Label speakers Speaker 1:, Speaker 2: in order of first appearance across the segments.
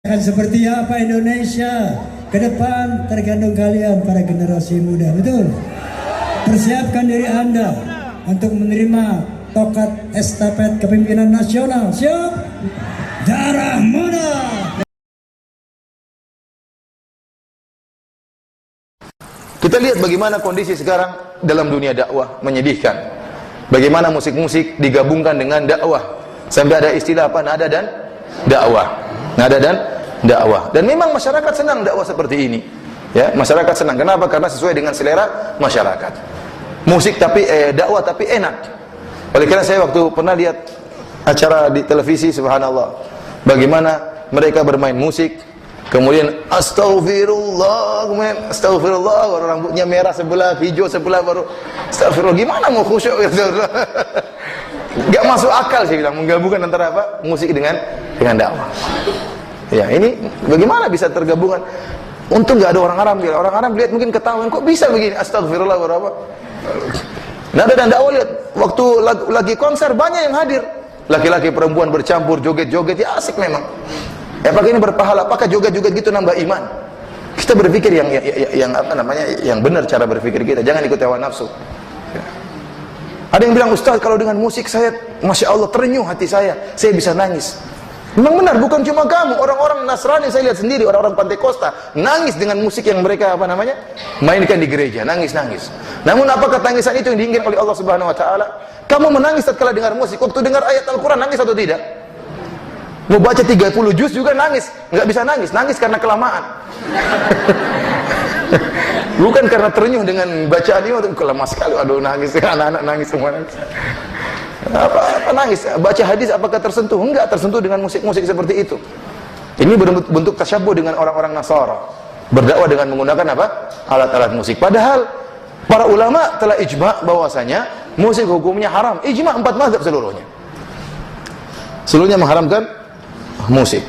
Speaker 1: Akan seperti apa Indonesia ke depan tergantung kalian para generasi muda, betul? Persiapkan diri Anda untuk menerima tongkat estafet kepemimpinan nasional. Siap? Darah muda.
Speaker 2: Kita lihat bagaimana kondisi sekarang dalam dunia dakwah, menyedihkan. Bagaimana musik-musik digabungkan dengan dakwah. Sampai ada istilah apa? Nada dan dakwah. Nada dan dakwah. Dan memang masyarakat senang dakwah seperti ini. Ya, masyarakat senang. Kenapa? Karena sesuai dengan selera masyarakat. Musik tapi dakwah tapi enak. Oleh karena saya waktu pernah lihat acara di televisi, subhanallah, bagaimana mereka bermain musik, kemudian astagfirullah, kemudian astagfirullah, orang rambutnya merah sebelah, hijau sebelah, baru astagfirullah. Gimana mau khusyuk? Gak masuk akal sih bilang menggabungkan antara apa? Musik dengan dakwah. Ya, ini bagaimana bisa tergabungan? Untung nggak ada orang Arab. Orang Arab lihat mungkin ketahuan, kok bisa begini? Astagfirullah, berapa? Nada dan dakwah, lihat waktu lagi konser banyak yang hadir. Laki-laki perempuan bercampur, joget-joget, ya asik memang. Apakah ini berpahala? Apakah joget-joget gitu nambah iman? Kita berpikir yang apa namanya? Yang benar cara berpikir kita. Jangan ikut hawa nafsu. Ya. Ada yang bilang, Ustaz, kalau dengan musik saya, Masya Allah, terenyuh hati saya bisa nangis. Memang benar, bukan cuma kamu, orang-orang Nasrani saya lihat sendiri, orang-orang Pantai Costa nangis dengan musik yang mereka apa namanya mainkan di gereja, nangis-nangis. Namun apakah tangisan itu yang diinginkan oleh Allah Subhanahu Wa Taala? Kamu menangis tatkala dengar musik, waktu dengar ayat Al-Quran nangis atau tidak? Mau baca 30 juz juga nangis, nggak bisa nangis karena kelamaan. Bukan karena terenyuh dengan bacaan ini, lama sekali, aduh nangis, anak-anak nangis semua nangis. Apa nangis? Baca hadis apakah tersentuh? Enggak tersentuh dengan musik-musik seperti itu. Ini bentuk tasyabuh dengan orang-orang Nasara. Berdakwah dengan menggunakan apa? Alat-alat musik. Padahal para ulama telah ijma' bahwasanya musik hukumnya haram. Ijma' 4 mazhab seluruhnya. Seluruhnya mengharamkan musik.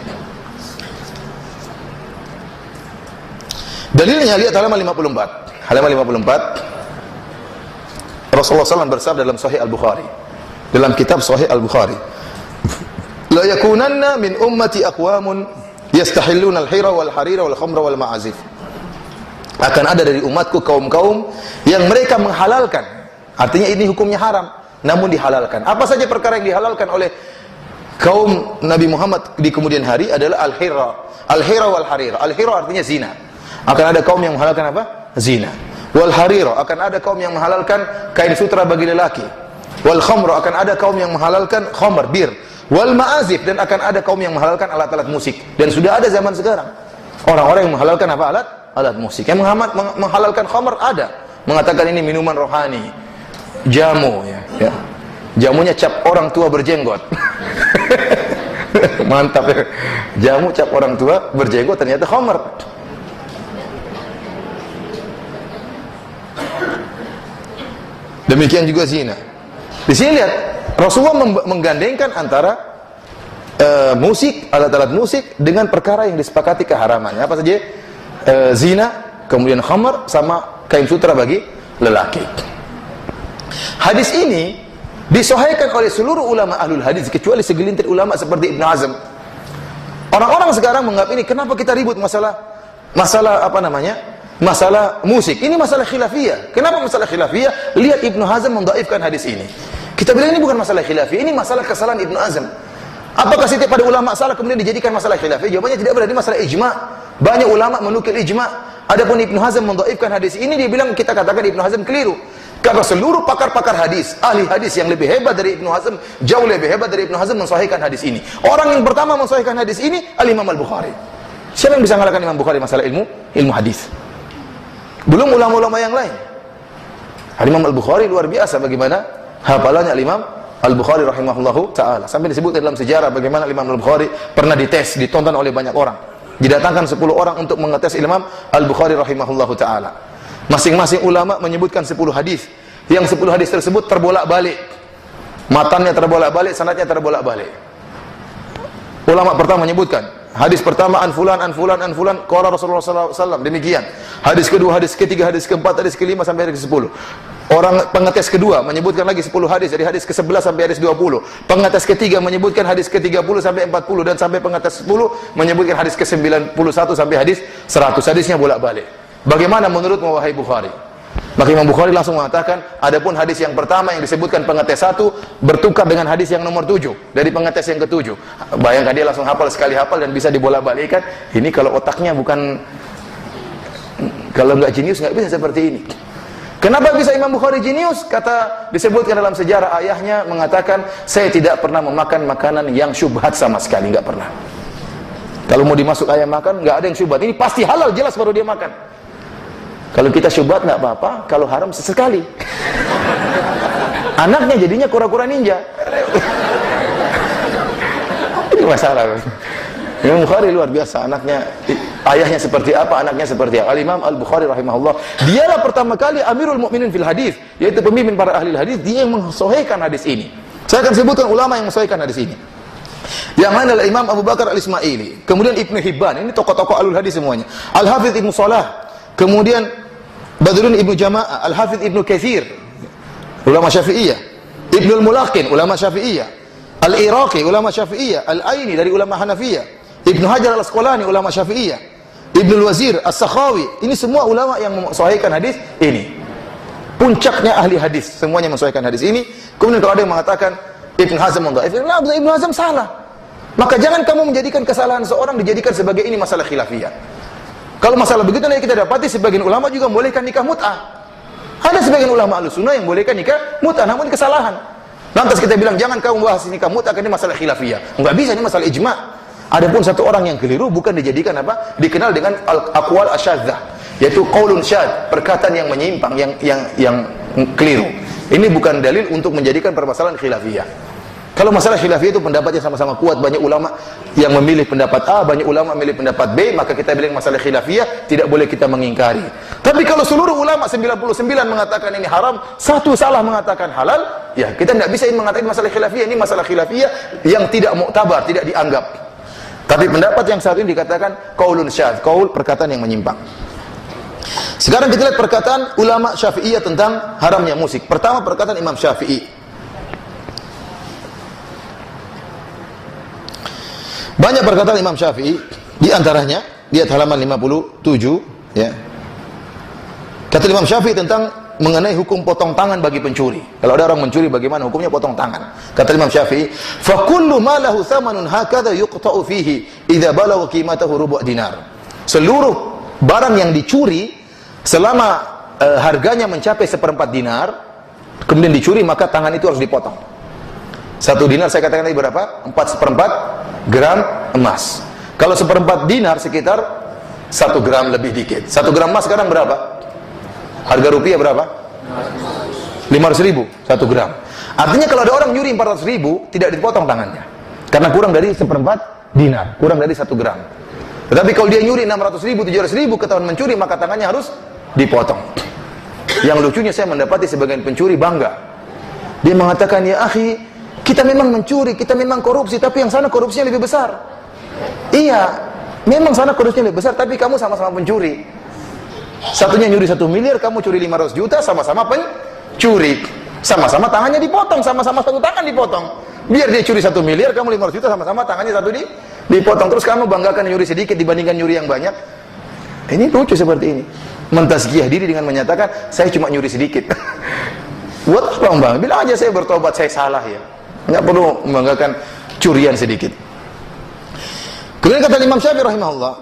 Speaker 2: Dalilnya lihat halaman 54. Halaman 54. Rasulullah SAW bersabda dalam Sahih Al-Bukhari. Dalam kitab Sahih Al-Bukhari, la yakunanna min ummati aqwamun yastahilluna al-hira wal harira wal khamra wal ma'azif. Akan ada dari umatku kaum-kaum yang mereka menghalalkan, artinya ini hukumnya haram, namun dihalalkan. Apa saja perkara yang dihalalkan oleh kaum Nabi Muhammad di kemudian hari adalah al-hira, al-hira wal harira. Al-hira artinya zina. Akan ada kaum yang menghalalkan apa? Zina. Wal harira, akan ada kaum yang menghalalkan kain sutra bagi lelaki. Wal khamr, akan ada kaum yang menghalalkan khamr, bir. Wal ma'azif, dan akan ada kaum yang menghalalkan alat-alat musik. Dan sudah ada zaman sekarang orang-orang yang menghalalkan apa? Alat musik. Yang menghalalkan khamr ada, mengatakan ini minuman rohani, jamu ya. Jamunya cap orang tua berjenggot. Mantap ya. Jamu cap orang tua berjenggot ternyata khamr. Demikian juga zina. Di sini lihat, Rasulullah menggandengkan antara musik, alat-alat musik dengan perkara yang disepakati keharamannya. Apa saja? Zina, kemudian khamar, sama kain sutra bagi lelaki. Hadis ini disahihkan oleh seluruh ulama ahlul hadis, kecuali segelintir ulama seperti Ibn Hazm. Orang-orang sekarang menganggap ini, kenapa kita ribut masalah apa namanya? Masalah musik. Ini masalah khilafiyah. Kenapa masalah khilafiyah? Lihat Ibn Hazm mendhaifkan hadis ini. Kita bilang ini bukan masalah khilafiyah, ini masalah kesalahan Ibn Hazm. Apakah setiap pada ulama salah kemudian dijadikan masalah khilafiyah? Jawabannya tidak benar, ini masalah ijma'. Banyak ulama menukil ijma'. Adapun Ibn Hazm mendhaifkan hadis ini, dia bilang kita katakan Ibn Hazm keliru. Karena seluruh pakar-pakar hadis, ahli hadis yang lebih hebat dari Ibn Hazm, jauh lebih hebat dari Ibn Hazm mensahihkan hadis ini. Orang yang pertama mensahihkan hadis ini Al-Imam Al-Bukhari. Siapa yang bisa mengalahkan Imam Bukhari masalah ilmu hadis? Belum ulama-ulama yang lain. Al-Imam Al-Bukhari luar biasa bagaimana hafalannya Al-Imam Al-Bukhari rahimahullahu ta'ala. Sampai disebut dalam sejarah bagaimana Imam Al-Bukhari pernah dites, ditonton oleh banyak orang. Didatangkan 10 orang untuk mengetes Imam Al-Bukhari rahimahullahu ta'ala. Masing-masing ulama menyebutkan 10 hadis. Yang 10 hadis tersebut terbolak-balik. Matannya terbolak-balik, sanadnya terbolak-balik. Ulama pertama menyebutkan hadis pertama an fulan qala Rasulullah sallallahu alaihi wasallam, demikian. Hadis kedua, hadis ketiga, hadis keempat, hadis kelima sampai hadis ke-10. Orang pengetes kedua menyebutkan lagi 10 hadis dari hadis ke-11 sampai hadis 20. Pengetes ketiga menyebutkan hadis ke-30 sampai 40 dan sampai pengetes 10 menyebutkan hadis ke-91 sampai hadis 100. Hadisnya bolak-balik. Bagaimana menurutmu wahai Bukhari? Maka Imam Bukhari langsung mengatakan, adapun hadis yang pertama yang disebutkan pengetes 1 bertukar dengan hadis yang nomor 7 dari pengetes yang ke-7. Bayangkan dia langsung hafal, sekali hafal dan bisa dibolak-balikkan. Ini kalau otaknya bukan, kalau nggak jenius nggak bisa seperti ini. Kenapa bisa Imam Bukhari jenius? Kata disebutkan dalam sejarah, ayahnya mengatakan, saya tidak pernah memakan makanan yang syubhat sama sekali, nggak pernah. Kalau mau dimasuk ayah makan, nggak ada yang syubhat. Ini pasti halal, jelas baru dia makan. Kalau kita syubhat nggak apa-apa, kalau haram sesekali. Anaknya jadinya kura-kura ninja. Ini masalah. Imam Bukhari luar biasa, anaknya, ayahnya seperti apa, anaknya seperti apa. Al-Imam Al-Bukhari rahimahullah, dialah pertama kali Amirul Mukminin fil hadis, yaitu pemimpin para ahli hadis. Dia yang mensahihkan hadis ini. Saya akan sebutkan ulama yang mensahihkan hadis ini. Yang lain adalah Imam Abu Bakar Al-Ismaili, kemudian Ibnu Hibban, ini tokoh-tokoh alul hadis semuanya. Al-Hafidz Ibnu Salah, kemudian Badruddin Ibnu Jama'ah, Al-Hafidz Ibnu Katsir, ulama Syafi'iyah, Ibnu Al-Mulaqin, ulama Syafi'iyah, Al-Iraqi, ulama Syafi'iyah, Al-Aini dari ulama Hanafiyah, Ibnu Hajar Al-Asqalani, ulama Syafi'iyah, Ibnu Al-Wazir, As-Sakhawi, ini semua ulama yang mensahihkan hadis ini. Puncaknya ahli hadis, semuanya mensahihkan hadis ini. Kemudian kalau ada yang mengatakan Ibnu Hazm mendhaif, Ibnu Hazm salah. Maka jangan kamu menjadikan kesalahan seorang dijadikan sebagai ini masalah khilafiyah. Kalau masalah begitu nanti kita dapati sebagian ulama juga membolehkan nikah mut'ah. Ada sebagian ulama Ahlussunnah yang membolehkan nikah mut'ah, namun kesalahan. Lantas kita bilang jangan kamu bahas nikah mut'ah karena ini masalah khilafiyah. Enggak bisa, ini masalah ijma'. Adapun satu orang yang keliru bukan dijadikan apa? Dikenal dengan al-aqwal asyadzah, yaitu qaulun syadz, perkataan yang menyimpang, yang keliru. Ini bukan dalil untuk menjadikan permasalahan khilafiyah. Kalau masalah khilafiyah itu pendapatnya sama-sama kuat, banyak ulama yang memilih pendapat A, banyak ulama memilih pendapat B, maka kita bilang masalah khilafiyah tidak boleh kita mengingkari. Tapi kalau seluruh ulama 99 mengatakan ini haram, satu salah mengatakan halal, ya kita tidak bisa mengatakan masalah khilafiyah. Ini masalah khilafiyah yang tidak muktabar, tidak dianggap. Tapi pendapat yang satu ini dikatakan qaulun syadz, qaul perkataan yang menyimpang. Sekarang kita lihat perkataan ulama Syafi'iyah tentang haramnya musik. Pertama perkataan Imam Syafi'i. Banyak perkataan Imam Syafi'i, di antaranya lihat halaman 57 ya. Kata Imam Syafi'i tentang mengenai hukum potong tangan bagi pencuri. Kalau ada orang mencuri bagaimana hukumnya potong tangan? Kata Imam Syafi'i, "Fa kullu ma lahu thamanun hakadha yuqta'u fihi idza balagha qimatahu rubu' dinar." Seluruh barang yang dicuri selama harganya mencapai 1/4 dinar, kemudian dicuri, maka tangan itu harus dipotong. 1 dinar saya katakan tadi berapa? 4/4 gram emas. Kalau 1/4 dinar sekitar 1 gram lebih dikit. 1 gram emas sekarang berapa? Harga rupiah berapa? 500.000 1 gram. Artinya kalau ada orang nyuri 400.000 tidak dipotong tangannya, karena kurang dari 1/4 dinar, kurang dari 1 gram. Tetapi kalau dia nyuri 600.000 700.000 ketahuan mencuri, maka tangannya harus dipotong. Yang lucunya saya mendapati sebagian pencuri bangga. Dia mengatakan, ya akhi, kita memang mencuri, kita memang korupsi, tapi yang sana korupsinya lebih besar. Iya, memang sana korupsinya lebih besar, tapi kamu sama-sama pencuri. Satunya nyuri 1 miliar, kamu curi 500 juta, sama-sama pencuri. Sama-sama tangannya dipotong, sama-sama satu tangan dipotong. Biar dia curi 1 miliar, kamu 500 juta, sama-sama tangannya satu dipotong. Terus kamu banggakan nyuri sedikit dibandingkan nyuri yang banyak. Ini lucu seperti ini. Mentazkiyah diri dengan menyatakan, saya cuma nyuri sedikit. Buat apa bang? Bilang aja saya bertobat, saya salah ya. Nggak perlu membanggakan curian sedikit. Kemudian kata Imam Syafi'i rahimahullah,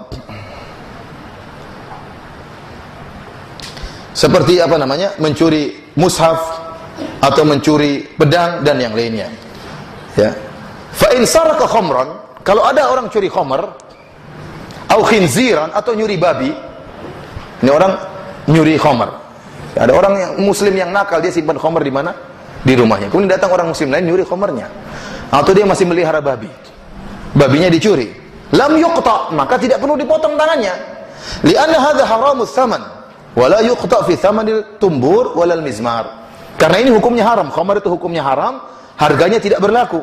Speaker 2: seperti apa namanya, mencuri mushaf atau mencuri pedang dan yang lainnya. Ya. Fa in saraka khamran, kalau ada orang curi khamr, au khinziran, atau nyuri babi. Ini orang nyuri khamr. Ada orang yang muslim yang nakal, dia simpan khamr di mana? Di rumahnya. Kemudian datang orang muslim lain nyuri khamrnya. Atau dia masih melihara babi. Babinya dicuri. Lam yuqta, maka tidak perlu dipotong tangannya. Li'anna hadza haramus tsaman wa la yuqta fi tsamanil tumbur walal mizmar. Karena ini hukumnya haram. Khamr itu hukumnya haram, harganya tidak berlaku.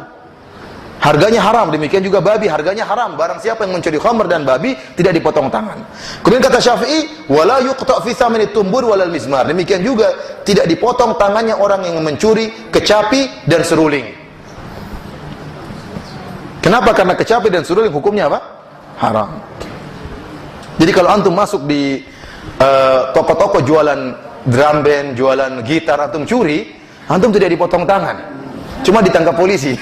Speaker 2: harganya haram. Demikian juga babi, harganya haram. Barang siapa yang mencuri khamr dan babi tidak dipotong tangan. Kemudian kata Syafi'i, wala yuqta fi thamanit tumbur walal mizmar. Demikian juga tidak dipotong tangannya orang yang mencuri kecapi dan seruling. Kenapa? Karena kecapi dan seruling hukumnya apa? Haram. Jadi kalau antum masuk di toko-toko jualan drum band, jualan gitar, antum curi, antum tidak dipotong tangan, cuma ditangkap polisi.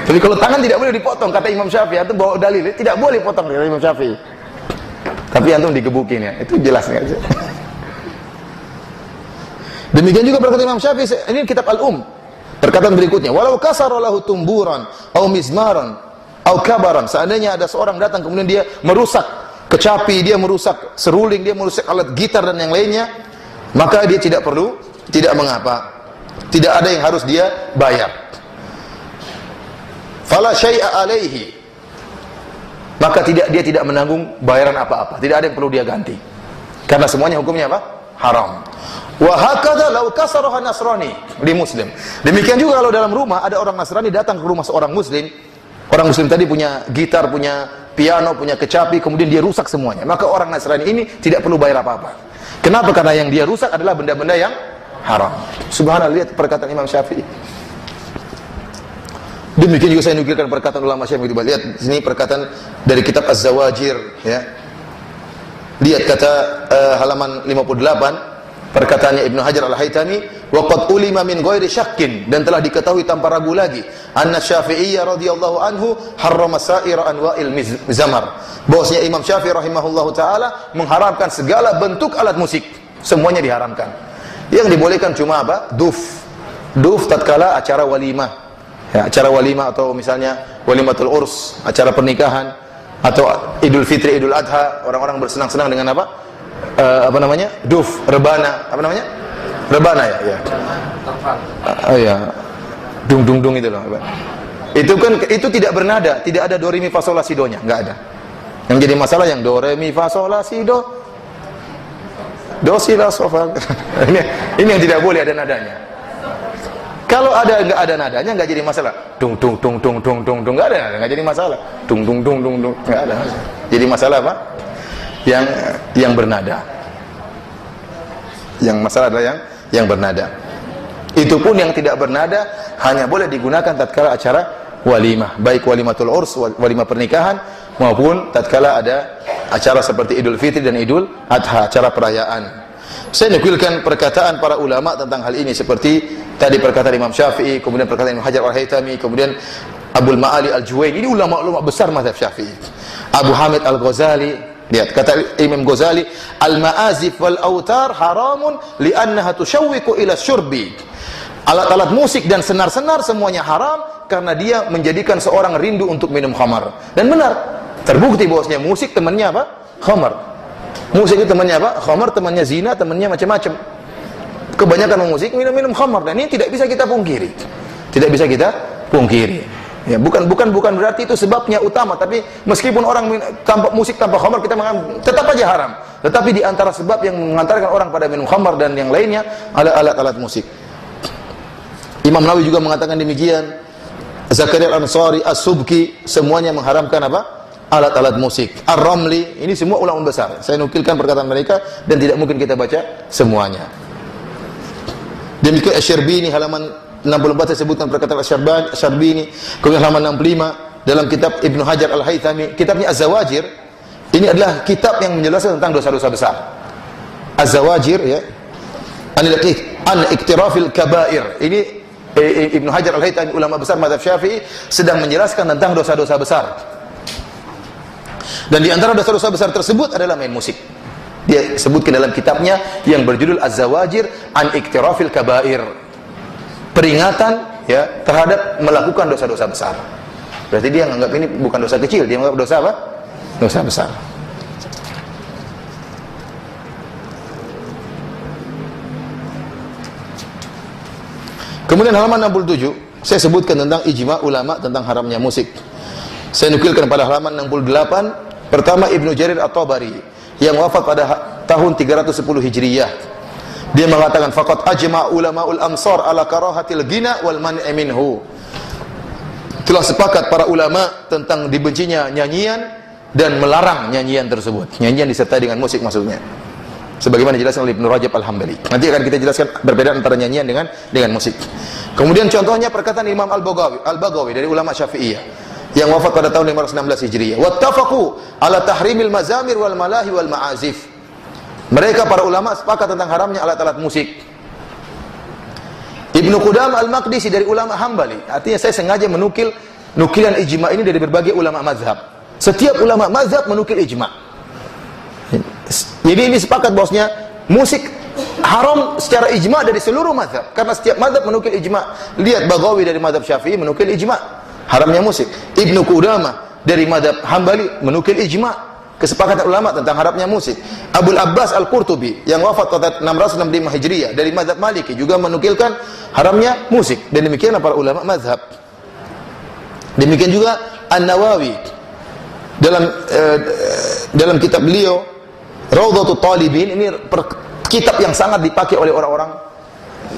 Speaker 2: Tapi kalau tangan tidak boleh dipotong, kata Imam Syafi'i. Antum bawa dalil, tidak boleh potong dari Imam Syafi'i. Tapi antum digebukin ya, itu jelas aja. Demikian juga berkata Imam Syafi'i, ini kitab Al-Um. Perkataan berikutnya, walau kasara lahu tumburan, au mizmaran, au kabaran. Seandainya ada seorang datang kemudian dia merusak kecapi, dia merusak seruling, dia merusak alat gitar dan yang lainnya, maka dia tidak perlu, tidak mengapa. Tidak ada yang harus dia bayar. Fala syai'a alaihi. Maka dia tidak menanggung bayaran apa-apa. Tidak ada yang perlu dia ganti. Karena semuanya hukumnya apa? Haram. Wa hakadha law kasaraha nasrani li muslim. Demikian juga kalau dalam rumah ada orang Nasrani datang ke rumah seorang muslim. Orang muslim tadi punya gitar, punya piano, punya kecapi, kemudian dia rusak semuanya. Maka orang Nasrani ini tidak perlu bayar apa-apa. Kenapa? Karena yang dia rusak adalah benda-benda yang haram. Subhanallah, lihat perkataan Imam Syafi'i. Demikian juga saya nukilkan perkataan ulama Syafi'i. Lihat sini perkataan dari kitab Az-Zawajir, ya. Lihat kata halaman 58, perkataannya Ibnu Hajar Al-Haytami, wa qad ulima min ghairi syakkin, dan telah diketahui tanpa ragu lagi, anna Syafi'iyya radhiyallahu anhu harrama sa'ira anwa'il mizmar. Bahwasanya Imam Syafi'i rahimahullahu taala mengharamkan segala bentuk alat musik, semuanya diharamkan. Yang dibolehkan cuma apa? Duf. Duf tatkala acara walimah. Ya, acara walimah atau misalnya walimatul urs, acara pernikahan, atau Idul Fitri, Idul Adha, orang-orang bersenang-senang dengan apa? Apa namanya? Duf, rebana, apa namanya? Rebana ya, ya. Oh ya. Dung dung dung itu loh. Itu kan itu tidak bernada, tidak ada do re mi fa sol la si do nya, enggak ada. Yang jadi masalah yang do re mi fa sol la si do. Do si la so fa. Ini yang tidak boleh ada nadanya. Kalau ada enggak ada nadanya enggak jadi masalah. Dung dung dung dung dung dung dung, enggak ada, enggak jadi masalah. Dung dung dung dung dung, enggak ada. Jadi masalah apa? Yang bernada. Yang masalah adalah yang bernada. Itu pun yang tidak bernada hanya boleh digunakan tatkala acara walimah, baik walimatul urs, walimah pernikahan, maupun tatkala ada acara seperti Idul Fitri dan Idul Adha, acara perayaan. Saya nukilkan perkataan para ulama tentang hal ini, seperti tadi perkataan Imam Syafi'i, kemudian perkataan Imam Hajar Al-Haytami, kemudian Abdul Ma'ali Al-Juwaini. Ini ulama-ulama besar mazhab Syafi'i. Abu Hamid Al-Ghazali, lihat kata Imam Ghazali, al-ma'azif wal autar haramun li'annaha tusyawwiqu ila syurbi. Alat-alat musik dan senar-senar semuanya haram karena dia menjadikan seorang rindu untuk minum khamar. Dan benar, terbukti bahwasanya musik temannya apa? Khamar. Musik itu temannya apa? Khamar, temannya zina, temannya macam-macam. Kebanyakan musik minum-minum khamar, dan ini tidak bisa kita pungkiri. Tidak bisa kita pungkiri. Ya, bukan berarti itu sebabnya utama, tapi meskipun orang tanpa musik, tanpa khamar, kita tetap aja haram. Tetapi di antara sebab yang mengantarkan orang pada minum khamar dan yang lainnya adalah alat-alat musik. Imam Nawawi juga mengatakan demikian. Zakaria Al-Ansari, As-Subki, semuanya mengharamkan apa? Alat-alat musik. Ar-Ramli, ini semua ulama besar. Saya nukilkan perkataan mereka dan tidak mungkin kita baca semuanya. Demikian Asy-Syarbini halaman 64 saya sebutkan perkataan Asy-Syarbini. Kemudian halaman 65 dalam kitab Ibnu Hajar Al-Haytami, kitabnya Az-Zawajir. Ini adalah kitab yang menjelaskan tentang dosa-dosa besar. Az-Zawajir, ya. An iktirafil kabair. Ini Ibnu Hajar Al-Haytami, ulama besar mazhab Syafi'i, sedang menjelaskan tentang dosa-dosa besar. Dan di antara dosa-dosa besar tersebut adalah main musik. Dia sebutkan dalam kitabnya yang berjudul Az-Zawajir an iktirafil kabair. Peringatan ya terhadap melakukan dosa-dosa besar. Berarti dia menganggap ini bukan dosa kecil, dia menganggap dosa apa? Dosa besar. Kemudian halaman 67, saya sebutkan tentang ijma ulama tentang haramnya musik. Saya nukilkan pada halaman 68, pertama Ibnu Jarir At-Tabari yang wafat pada tahun 310 Hijriyah. Dia mengatakan faqad ajma' ulamaul amsar ala karahatil ghina wal man'i minhu. telah sepakat para ulama tentang dibencinya nyanyian dan melarang nyanyian tersebut. Nyanyian disertai dengan musik maksudnya. Sebagaimana dijelaskan oleh Ibnu Rajab Al-Hambali. Nanti akan kita jelaskan perbedaan antara nyanyian dengan musik. Kemudian contohnya perkataan Imam Al-Baghawi dari ulama Syafi'iyah yang wafat pada tahun 516 Hijriah. Wattafaqu ala tahrimil mazamir wal malahi wal ma'azif. Mereka para ulama sepakat tentang haramnya alat-alat musik. Ibnu Qudam Al-Maqdisi dari ulama Hambali. Artinya saya sengaja menukil nukilan ijma ini dari berbagai ulama mazhab. Setiap ulama mazhab menukil ijma. Jadi ini sepakat bosnya musik haram secara ijma dari seluruh mazhab. Karena setiap mazhab menukil ijma. Lihat Baghawi dari mazhab Syafi'i menukil ijma haramnya musik. Ibnu Qudamah dari mazhab Hambali menukil ijma kesepakatan ulama tentang haramnya musik. Abul Abbas Al-Qurtubi yang wafat pada 665 Hijriah dari mazhab Maliki juga menukilkan haramnya musik. Dan demikianlah para ulama mazhab. Demikian juga An-Nawawi dalam kitab beliau Rawdatul Talibin, ini kitab yang sangat dipakai oleh orang-orang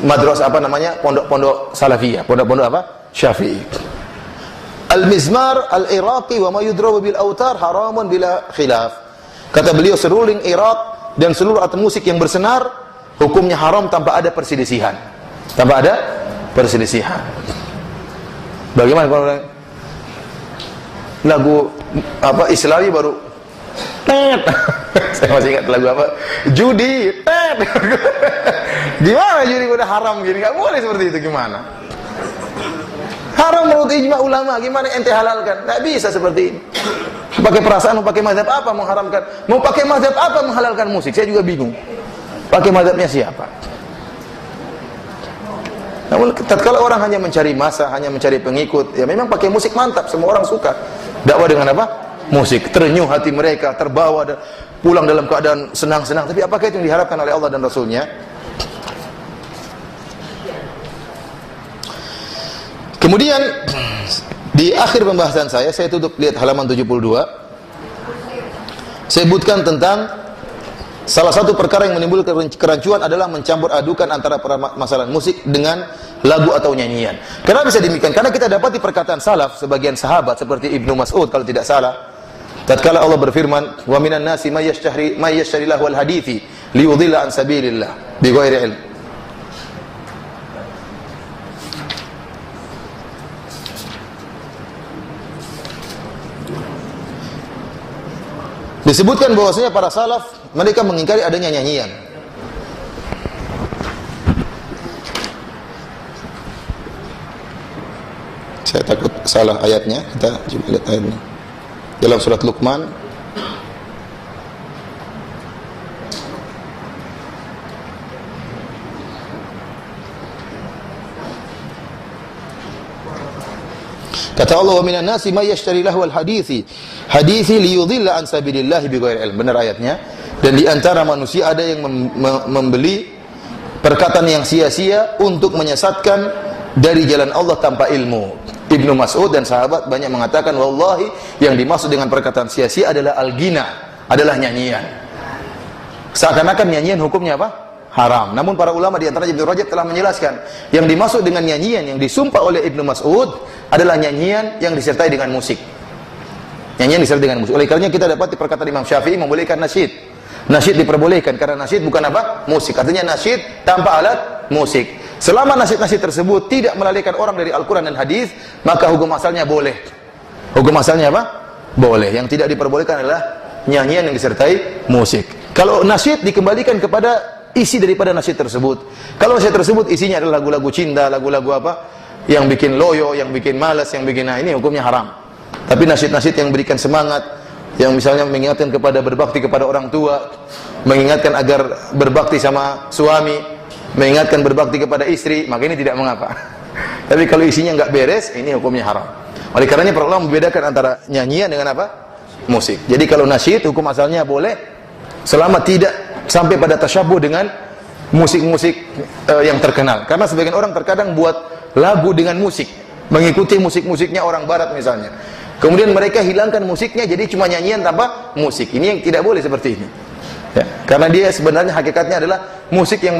Speaker 2: madrasah pondok-pondok salafiyah, pondok-pondok Syafi'i. Al-mizmar al-Iraqi wa ma yudrabu bil autar haramun bila khilaf. Kata beliau seruling Irak dan seluruh alat musik yang bersenar hukumnya haram tanpa ada perselisihan. Tanpa ada perselisihan. Bagaimana kalau lagu Islami baru saya masih ingat lagu judi gimana judi udah haram gini, nggak boleh seperti itu. Gimana haram menurut ijma ulama, gimana ente halalkan? Nggak bisa seperti ini. Pakai perasaan, mau pakai mazhab apa mengharamkan, mau pakai mazhab apa menghalalkan musik? Saya juga bingung pakai mazhabnya siapa. Namun tatkala orang hanya mencari masa, hanya mencari pengikut, ya memang pakai musik mantap, semua orang suka dakwah dengan musik, terenyuh hati mereka, terbawa dan pulang dalam keadaan senang-senang. Tapi apakah itu yang diharapkan oleh Allah dan Rasulnya? Kemudian di akhir pembahasan saya tutup, lihat halaman 72. Saya sebutkan tentang salah satu perkara yang menimbulkan kerancuan adalah mencampur adukan antara permasalahan musik dengan lagu atau nyanyian. Kenapa bisa demikian? Karena kita dapati perkataan salaf, sebagian sahabat seperti Ibnu Mas'ud kalau tidak salah, tatkala Allah berfirman, "Wa minan nasi may yashtari lahwal hadithi liyudhilla an sabilillah bighairi ilm." Disebutkan bahwasanya para salaf mereka mengingkari adanya nyanyian. Saya takut salah ayatnya, kita coba lihat ayatnya. Dalam surat Luqman kata Allah, "Wa minan nasi may yashtari lahwal hadithi liyudhilla an sabilillah bighairi ilm." Benar ayatnya. Dan di antara manusia ada yang membeli perkataan yang sia-sia untuk menyesatkan dari jalan Allah tanpa ilmu. Ibnu Mas'ud dan sahabat banyak mengatakan, wallahi yang dimaksud dengan perkataan sia-sia adalah al-ghina, adalah nyanyian. Seakan-akan nyanyian hukumnya haram. Namun para ulama di antaranya Ibnu Rajab telah menjelaskan, yang dimaksud dengan nyanyian yang disumpah oleh Ibnu Mas'ud adalah nyanyian yang disertai dengan musik. Nyanyian disertai dengan musik. Oleh karenanya kita dapat di perkataan Imam Syafi'i membolehkan nasyid. Nasyid diperbolehkan karena nasyid bukan musik. Artinya nasyid tanpa alat musik. Selama nasyid-nasyid tersebut tidak melalaikan orang dari Al-Quran dan hadis, maka hukum asalnya boleh. Hukum asalnya boleh. Yang tidak diperbolehkan adalah nyanyian yang disertai musik. Kalau nasyid dikembalikan kepada isi daripada nasyid tersebut. Kalau nasyid tersebut isinya adalah lagu-lagu cinta, lagu-lagu yang bikin loyo, yang bikin malas, yang bikin ini hukumnya haram. Tapi nasyid-nasyid yang berikan semangat, yang misalnya mengingatkan kepada berbakti kepada orang tua, mengingatkan agar berbakti sama suami, mengingatkan berbakti kepada istri, maka ini tidak mengapa. Tapi kalau isinya enggak beres, ini hukumnya haram. Oleh karenanya para ulama membedakan antara nyanyian dengan musik. Jadi kalau nasyid hukum asalnya boleh selama tidak sampai pada tasyabuh dengan musik-musik yang terkenal. Karena sebagian orang terkadang buat lagu dengan musik, mengikuti musik-musiknya orang barat misalnya. Kemudian mereka hilangkan musiknya, jadi cuma nyanyian tanpa musik. Ini yang tidak boleh seperti ini. Ya, karena dia sebenarnya hakikatnya adalah musik yang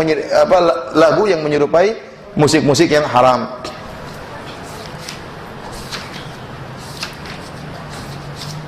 Speaker 2: lagu yang menyerupai musik-musik yang haram.